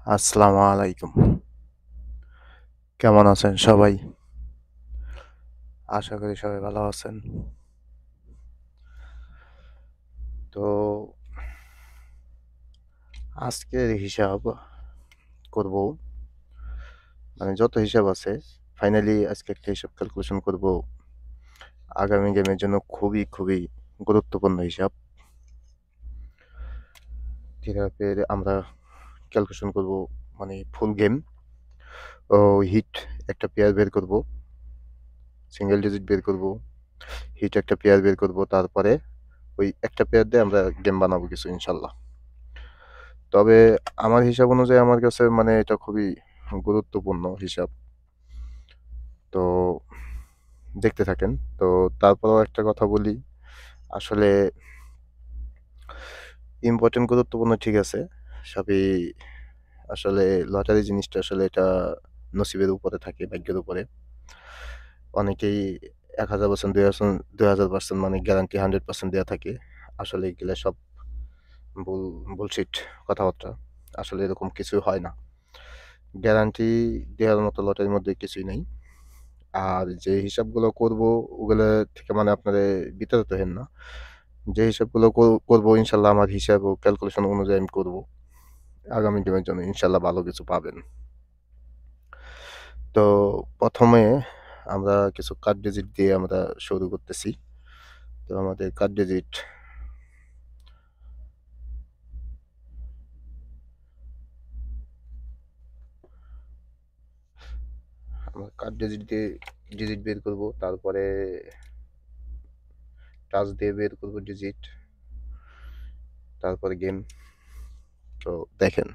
আসসালামু আলাইকুম। কেমন আছেন সবাই? আশা করি সবাই ভালো আছেন। তো আজকের হিসাব করব, মানে যত হিসাব আছে ফাইনালি আজকে একটা হিসাব ক্যালকুলেশন করব। আগামী গেমের জন্য খুবই গুরুত্বপূর্ণ হিসাব। যেটাতে আমরা ক্যালকুলেশন করব, মানে ফুল গেম ও হিট একটা পেয়ার বের করব, সিঙ্গেল ডিজিট বের করব, হিট একটা পেয়ার বের করব, তারপরে ওই একটা পেয়ার দিয়ে আমরা গেম বানাবো কিছু ইনশাল্লাহ। তবে আমার হিসাব অনুযায়ী আমার কাছে মানে এটা খুবই গুরুত্বপূর্ণ হিসাব। তো দেখতে থাকেন। তো তারপরেও একটা কথা বলি, আসলে ইম্পর্টেন্ট গুরুত্বপূর্ণ ঠিক আছে। সবই আসলে লটারি জিনিসটা আসলে এটা নসিবের উপরে থাকে, ভাগ্যের উপরে। অনেকেই 1000% 2000% মানে গ্যারান্টি 100% দেয়া থাকে। আসলে এগুলা সব বুল বুলশিট কথাবার্তা। আসলে এরকম কিছু হয় না। গ্যারান্টি দেওয়ার মতো লটারির মধ্যে কিছুই নাই। আর যে হিসাবগুলো করব ওগুলা থেকে মানে আপনারা বিতাড়িত হেন না। যে হিসাবগুলো করব ইনশাল্লাহ আমার হিসাব ও ক্যালকুলেশন অনুযায়ী আমি করব। আগামী দিনের জন্য ইনশাল্লাহ ভালো কিছু পাবেন। তো ১ম এ আমরা কিছু কার্ড ডিজিট দিয়ে আমরা শুরু করতেছি। তো আমাদের কার্ড ডিজিট আমরা কার্ড ডিজিট দিয়ে ডিজিট বের করব। তারপরে টাচ দিয়ে বের করব ডিজিট। তারপরে গেম। তো দেখেন,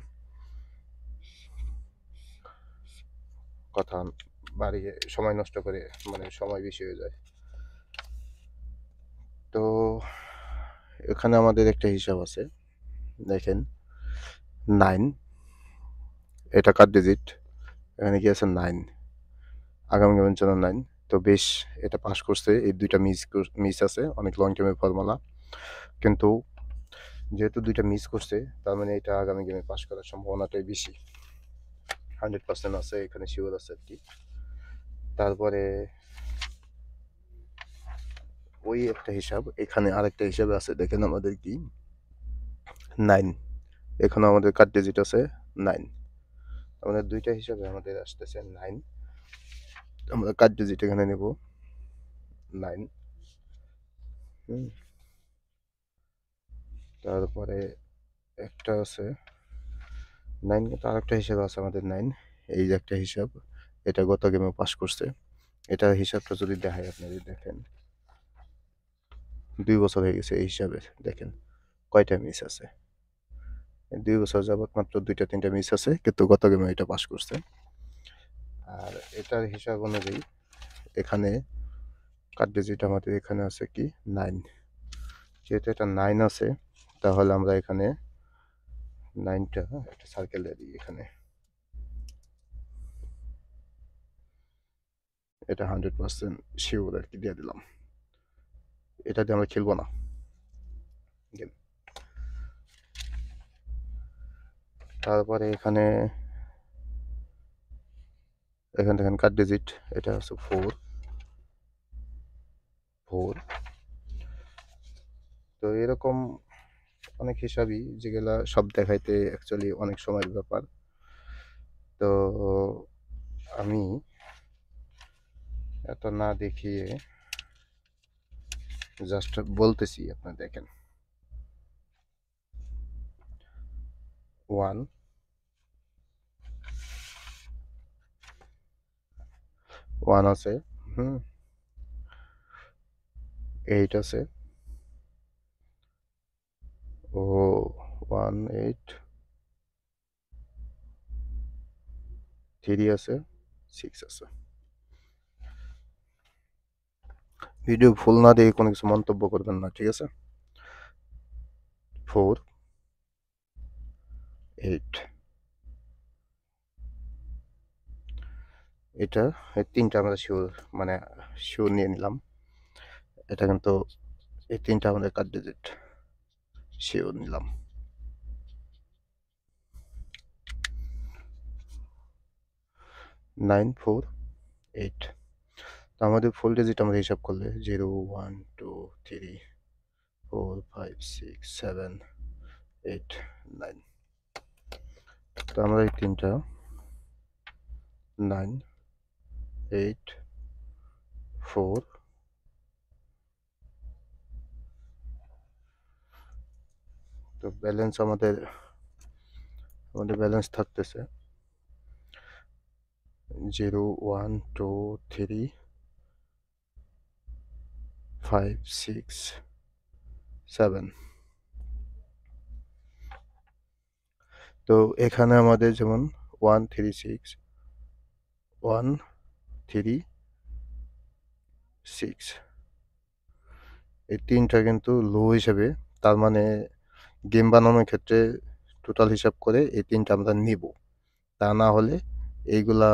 কথা বাড়িয়ে সময় নষ্ট করে মানে সময় বেশি হয়ে যায়। তো এখানে আমাদের একটা হিসাব আছে। দেখেন 9, এটা কার ডিজিট? এখানে কি আছে 9, আগামী গেমের জন্য 9। তো বেশ, এটা পাস করছে। এই ২ টা মিস আছে। অনেক লং টার্মের ফর্মুলা। কিন্তু যেহেতু ২ টা মিস করছে, তার মানে এটা আগামী গেমে পাস করার সম্ভাবনাটাই বেশি। 100% আছে, এখানে সিওর আছে আরকি। তারপরে ওই একটা হিসাব, এখানে আরেকটা হিসাবে আছে। দেখেন আমাদের কি 9, এখানেও আমাদের কার ডিজিট আছে 9। আমাদের ২ টা হিসাবে আমাদের আসতেছে 9। আমরা কার ডিজিট এখানে নেব 9। হুম? তারপরে একটা আছে 9, কিন্তু আরেকটা হিসাব আছে আমাদের 9। এই যে একটা হিসাব, এটা গত গেমে পাস করছে। এটার হিসাবটা যদি দেখাই আপনাদের, দেখেন ২ বছর হয়ে গেছে এই হিসাবে। দেখেন কয়টা মিস আছে। ২ বছর যাবত মাত্র ২টা ৩টা মিস আছে, কিন্তু গত গেমে এটা পাস করছে। আর এটার হিসাব অনুযায়ী এখানে কার্ড ডিজিট আমাদের এখানে আছে কি 9। যেহেতু এটা 9 আছে, তাহলে আমরা এখানে 9টা একটা সার্কেল দিয়ে দিই এখানে। এটা 100% শিওর আরকি দিয়ে দিলাম। এটা দিয়ে আমরা খেলবো না গেম। তারপরে এখানে দেখেন কার্ড ডিজিট, এটা হচ্ছে 4। তো এরকম অনেক হিসাবই যেগুলা সব দেখাইতে অ্যাকচুয়ালি অনেক সময়ের ব্যাপার। তো আমি এত না দেখিয়ে জাস্ট বলতেছি, আপনারা দেখেন 1, 1 আছে, হুম, 8 আছে, ও 1, 8, 3 আছে, 6 আছে। ভিডিও ফুল না দিয়ে কোনো কিছু মন্তব্য করবেন না, ঠিক আছে? 4, 8, এটা এই 3টা আমরা শিওর, মানে শিওর নিয়ে নিলাম। এটা কিন্তু এই 3টা আমাদের কার্ড ডিজিট শিওর নিলাম। 948। তো আমাদের ফুল ডিজিট আমরা হিসাব করলে 0 1 2 3 4 5 6 7 8 9। তো আমরা এই তিনটা 9 8 4 তো ব্যালেন্স আমাদের ব্যালেন্স থাকতেছে 0 1 2 3 5 6 7। তো এখানে আমাদের যেমন 1 3 6 1 3 6 এই তিনটা কিন্তু লো হিসেবে, তার মানে গেম বানানোর ক্ষেত্রে টোটাল হিসাব করে এই তিনটা আমরা নিব। তা না হলে এইগুলা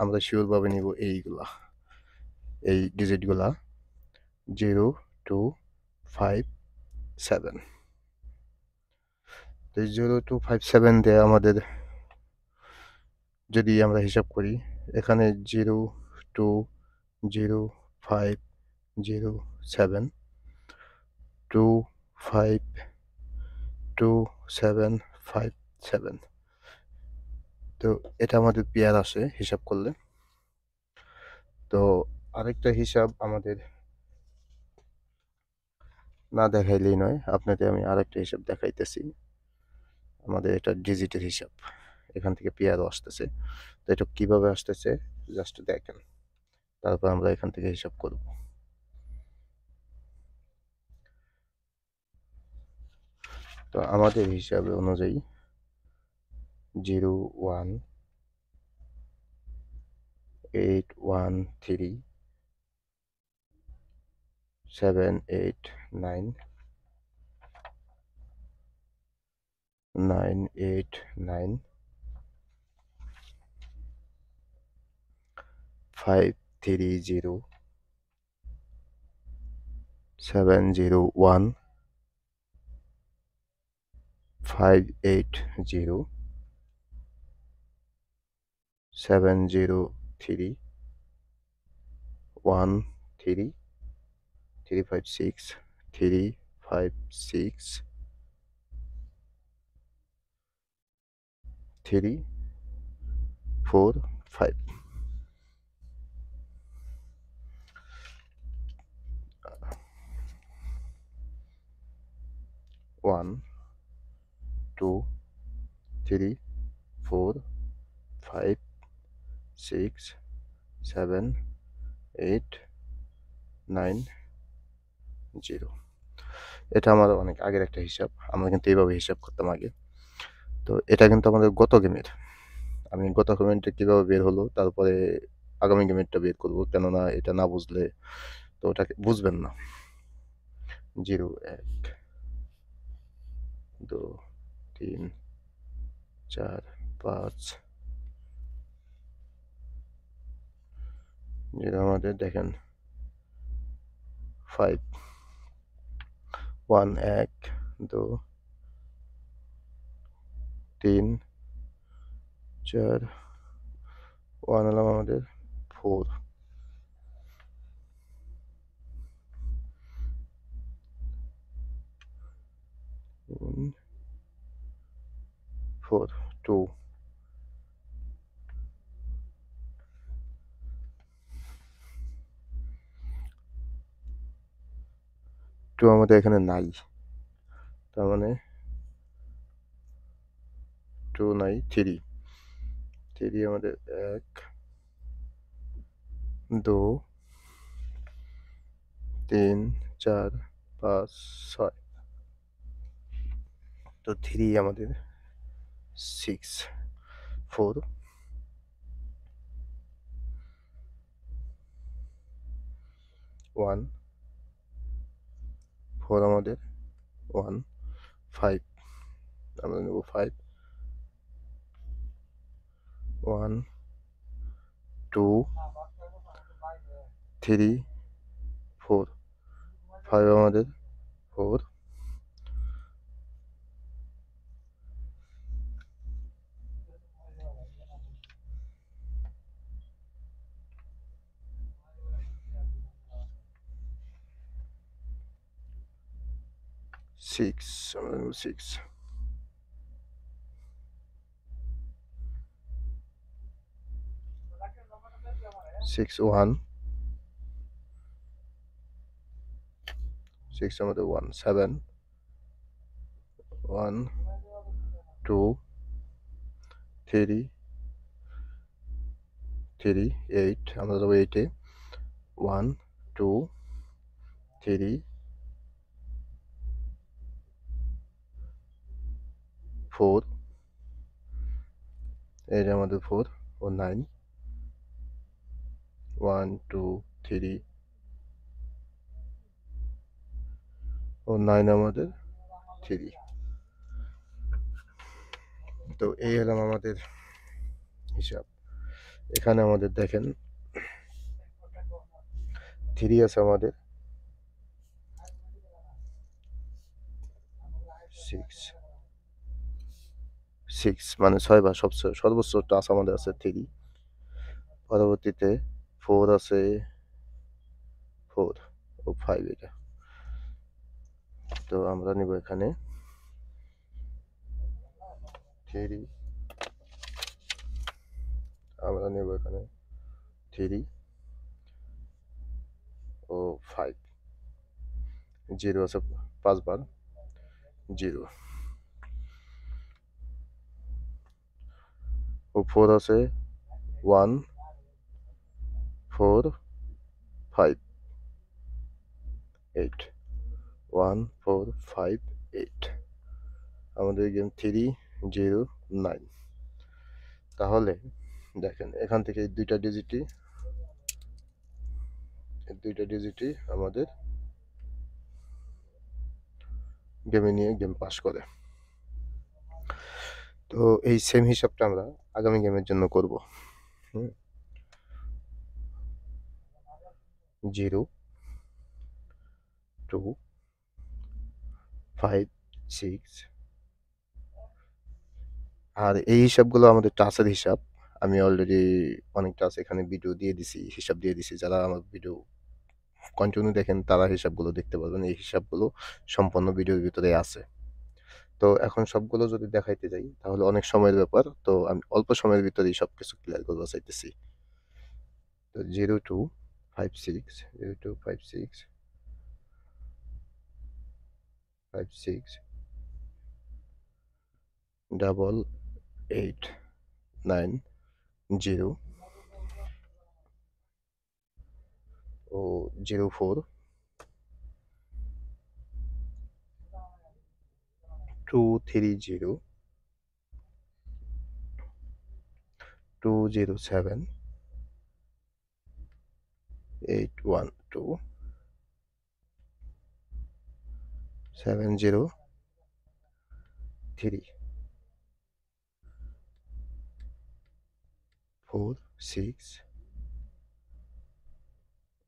আমরা শিওরভাবে নিব, এই ডিজিটগুলা 0 2 5 7। তো 0 2 5 7 দিয়ে আমাদের যদি আমরা হিসাব করি, এখানে 0 2 0 5 0 7 2 5 2 7 5 7। তো এটা আমাদের পেয়ার আসে হিসাব করলে। তো আরেকটা হিসাব আমাদের না দেখাইলেই নয়, আপনাদের আমি আরেকটা হিসাব দেখাইতেছি। আমাদের এটা ডিজিটের হিসাব, এখান থেকে পেয়ারও আসতেছে। তো এটা কিভাবে আসতেছে জাস্ট দেখেন, তারপর আমরা এখান থেকে হিসাব করব। তো আমাদের হিসাবে অনুযায়ী 0 1 8 1 3 7 8 9 9 8 9 5 3 0 7 0 1 5 8 0 7 0 3 1 3 3 5 6 3 5 6 3 4 5। 1 2 3 4 5 6 7 8 9 0। এটা আমার অনেক আগের একটা হিসাব, আমরা কিন্তু এইভাবে হিসাব করতাম আগে। তো এটা কিন্তু আমাদের গত গেমের, আমি গত গেমেরটা কীভাবে বের হলো তারপরে আগামী গেমেরটা বের করবো, কেননা এটা না বুঝলে তো ওটাকে বুঝবেন না। 0 1 2 3 4 5 যেটা আমাদের দেখেন 5 1 1 2 3 4 1 হলাম আমাদের 4 4 2 2 আমাদের এখানে নাই, তার মানে 2 নাই, 3 3 আমাদের 1 2 3 4 5 6। তো 3 আমাদের 6 4 1 4 আমাদের 1 5 আমরা নেব 5 1 2 3 4 5 আমাদের 4 1 সিক্স, আমরা নেব সিক্স। 6 1, 6 আমাদের 1 7 1 2 3 3 8, আমরা যাবো 8-এ 1 2 3 4, এই যে আমাদের 4 ও 9 1 2 3 ও 9 আমাদের 3। তো এই হলাম আমাদের হিসাব। এখানে আমাদের দেখেন 3 আছে আমাদের 6 6 মানে 6 বার সর্বোচ্চ টাচ আমাদের আছে 3। পরবর্তীতে 4 আছে 4 ও 5 এটা। তো আমরা নিব এখানে 3, আমরা নেব এখানে 3 ও 5। 0 আছে 5 বার 0 ও 4 আছে 1 4 5 8 1 4 5 8। আমাদের গেম 3 0 9। তাহলে দেখেন এখান থেকে এই দুইটা ডিজিটই আমাদের গেমে নিয়ে গেম পাস করে। তো এই সেম হিসাবটা আমরা আগামী গেমের জন্য করব। 0 2 5 6। আর এই হিসাবগুলো আমাদের টাচের হিসাব। আমি অলরেডি অনেক টাচ এখানে ভিডিও দিয়ে দিছি, হিসাব দিয়ে দিছি। যারা আমার ভিডিও কন্টিনিউ দেখেন তারা হিসাবগুলো দেখতে পারবেন। এই হিসাবগুলো সম্পূর্ণ ভিডিওর ভিতরে আছে। তো এখন সবগুলো যদি দেখাইতে যাই তাহলে অনেক সময়ের ব্যাপার। তো আমি অল্প সময়ের ভিতরেই সবকিছু ক্লিয়ার করতে চাইতেছি। তো 0 2 5 6 0 2 5 6 5 6 ডাবল 8 9 0 ও 0 4 2 3 0 2 0 7 8 1 2 7 0 3 4 6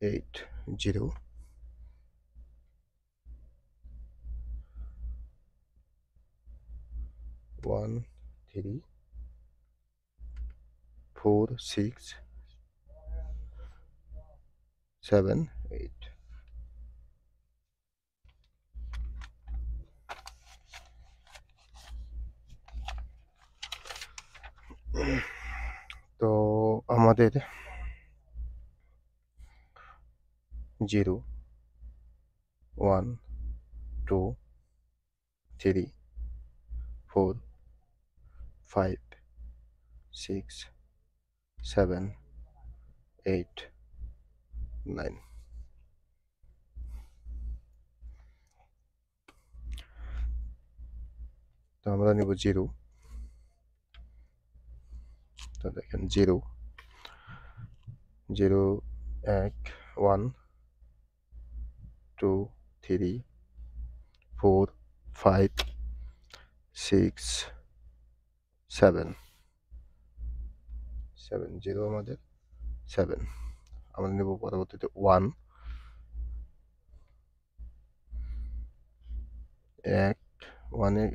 8 0 1 3 4 6 7 8। তো আমাদের 0 1 2 3 4 5 6 7 8 9। তো আমরা নিব 0। তো দেখেন 0 0 1 1 2 3 4 5 6 7 7 0 আমাদের 7। আমরা নেব পরবর্তীতে 1 1 1 এ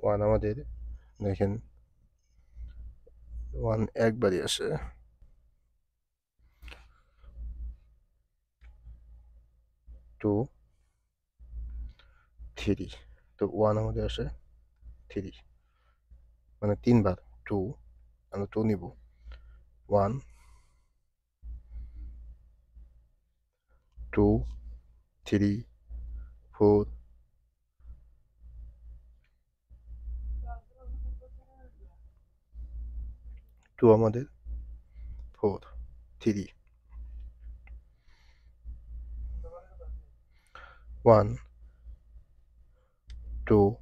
1 আমাদের দেখেন 1 একবারই আসে। 2 3 তো 1 আমাদের আসে 3 মানে 3 বার 2 আমরা 2 নিব 1 2 3 4 2 আমাদের 4 3 1 2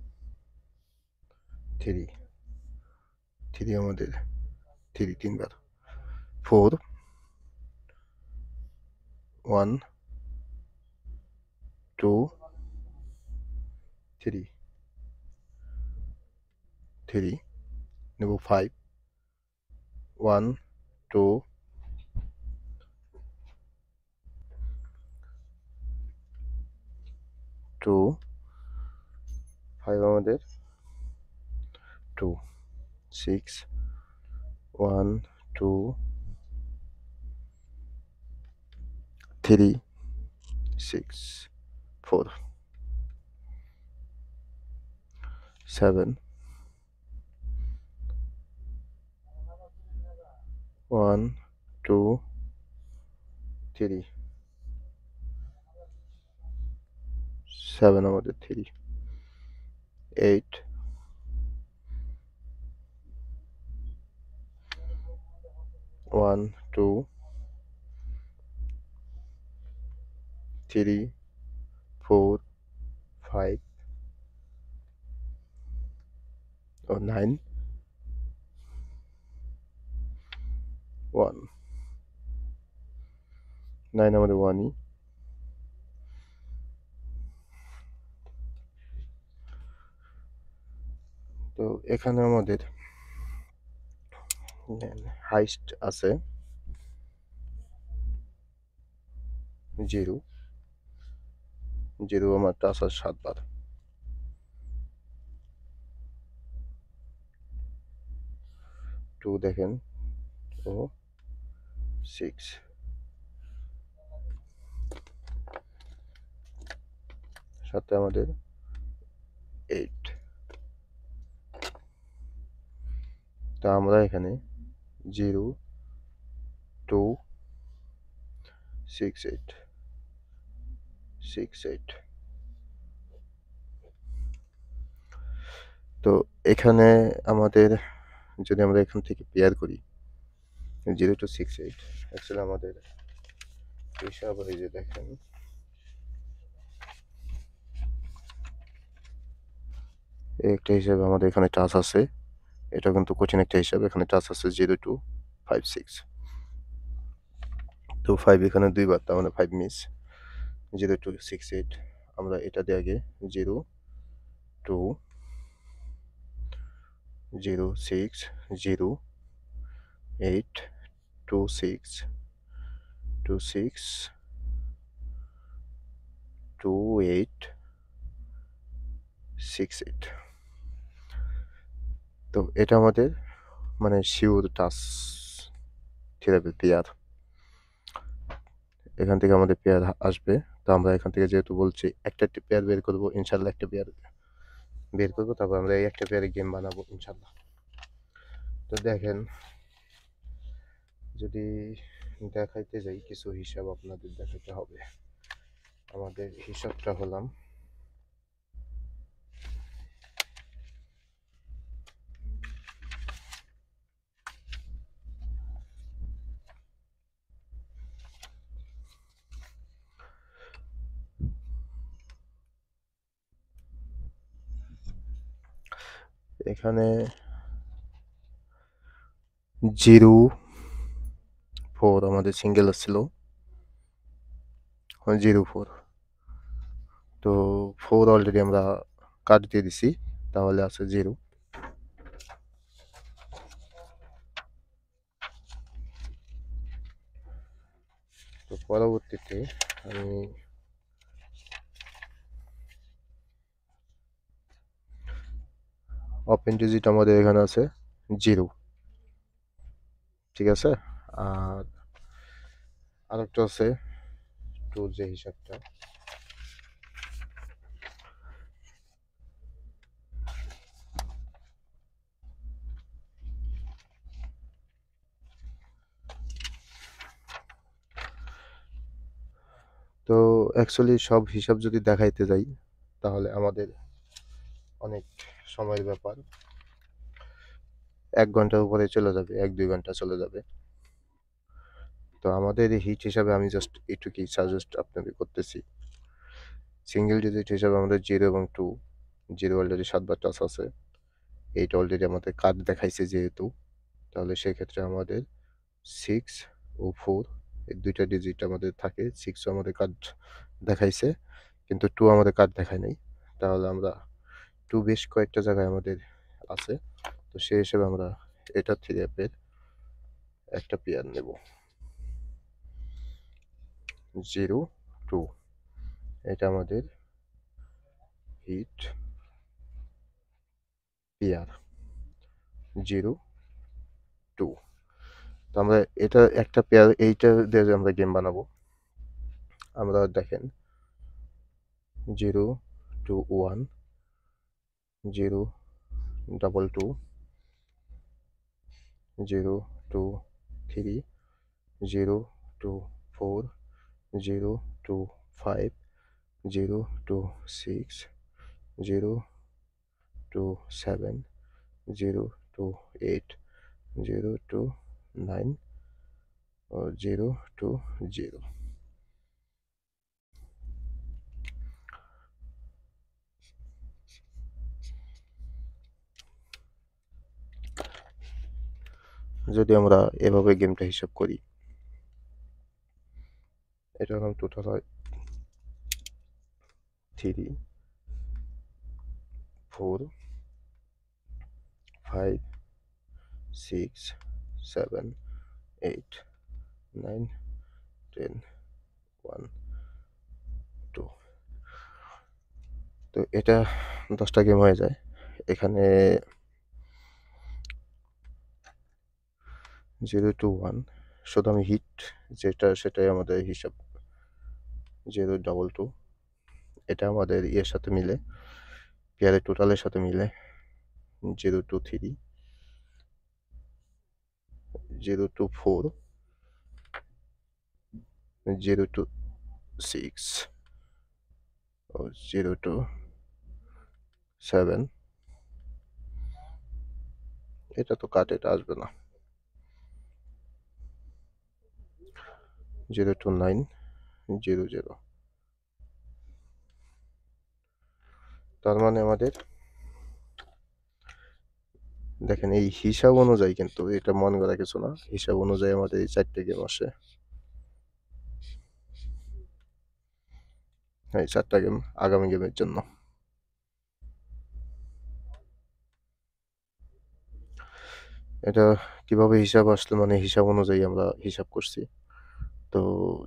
3 3 আমাদের 3 3 বার 4 1 2 3 3 নেব 5 1 2 2 5 আমাদের 2 6 1 2 3 6 4 7 1 2 3 7 আমাদের 3 8 1 2 3 4 5 or 9 1 9 আমাদের 1ই তো এখানে আমাদের হাইস্ট আছে 0 0 আমার টাচ আছে 7 বার 2 দেখেন ও 6 সাথে আমাদের 8 তা আমরা এখানে 0 2 6 8 6 8 তো এখানে আমাদের যদি আমরা এখান থেকে পেয়ার করি 0 to 6 8 অ্যাকচুয়ালি আমাদের হিসাব এই যে দেখেন একটা হিসাবে আমাদের এখানে টাচ আছে এটা কিন্তু কঠিন একটা হিসাব এখানে টাচ আছে 0 to 5 6 তো 5 এখানে দুইবার তার মানে 5 মিস 0 to 6 8 আমরা এটা দিয়ে আগে 0 2 0 6 0 8 2 6 2 6 2 8 6 8 তো এটা আমাদের মানে শিওর টাচ থেরাপি পেয়ার এখান থেকে আমাদের পেয়ার আসবে তো আমরা এখান থেকে যেহেতু বলছি একটা পেয়ার বের করবো ইনশাল্লাহ একটা পেয়ার বের করবো তারপর আমরা এই একটা পেয়ারে গেম বানাবো ইনশাল্লাহ তো দেখেন যদি দেখাইতে যাই কিছু হিসাব আপনাদের দেখাতে হবে আমাদের হিসাবটা হলাম এখানে 0 4 আমাদের সিঙ্গেল আসছিল 0 4 তো 4 অলরেডি আমরা কাট দিয়ে দিছি তাহলে আছে 0 তো পরবর্তীতে আমি ওপেন ডিজিট আমাদের এখানে আছে 0, ঠিক আছে? আর আরেকটা আছে 2 যে হিসাবটা। তো অ্যাকচুয়ালি সব হিসাব যদি দেখাইতে যাই তাহলে আমাদের অনেক সময়ের ব্যাপার। 1 ঘন্টার উপরে চলে যাবে, 1-2 ঘন্টা চলে যাবে। তো আমাদের এই হিট হিসাবে আমি জাস্ট এটুকুই সাজেস্ট আপনাদের করতেছি। সিঙ্গেল ডিজিট হিসাবে আমাদের 0 এবং 2, 0 অলরেডি 7 বার টাচ আছে। 8 অলরেডি আমাদের কাট দেখাইছে যেহেতু, তাহলে সেক্ষেত্রে আমাদের 6 ও 4 এই 2টা ডিজিট আমাদের থাকে। 6 ও আমাদের কাট দেখাইছে, কিন্তু 2 আমাদের কাট দেখায় নাই। তাহলে আমরা 2 বেশ কয়েকটা জায়গায় আমাদের আছে। তো সেই হিসেবে আমরা এটা থেকে অ্যাপের একটা পেয়ার নেব। 0, 2 এটা আমাদের হিট পেয়ার 0, 2। তো আমরা এটা একটা পেয়ার, এইটা দিয়ে আমরা গেম বানাবো। আমরা দেখেন 0, 2, 1, 0, 2, 2, 0, 2, 3, 0, 2, 4, 0, 2, 5, 0, 2, 6, 0, 2, 7, 0, 2, 8, 0, 2, 9, 0, 2, 0। যদি আমরা এভাবে গেমটা হিসাব করি, এটা হলাম টোটাল হয় 3, 4, 5, 6, 7, 8, 9, 10, 1, 2। তো এটা 10টা গেম হয়ে যায়। এখানে 0, 2, 1 শুধু আমি হিট যেটা সেটাই আমাদের হিসাব। 0, 2, 2 এটা আমাদের ইয়ের সাথে মিলে, পেয়ারের টোটালের সাথে মিলে। 0, 2, 3, 0, 2, 4, 0, 2, 6, 0, 2, 7। এটা তো কাট, এটা আসবে না। 0, 2, 9, 0, 0। তার মানে আমাদের দেখেন এই হিসাব অনুযায়ী, কিন্তু এটা মন করা কিছু না, হিসাব অনুযায়ী আমাদের এই 4টে গেম আসে। এই 4টা গেম আগামী গেমের জন্য। এটা কিভাবে হিসাব আসলো, মানে হিসাব অনুযায়ী আমরা হিসাব করছি। তো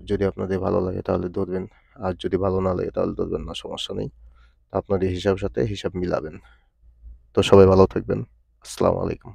যদি আপনাদের ভালো লাগে তাহলে ধরবেন, আর যদি ভালো না লাগে তাহলে ধরবেন না, সমস্যা নেই। আপনাদের হিসাবের সাথে হিসাব মিলাবেন। তো সবাই ভালো থাকবেন। আসসালামু আলাইকুম।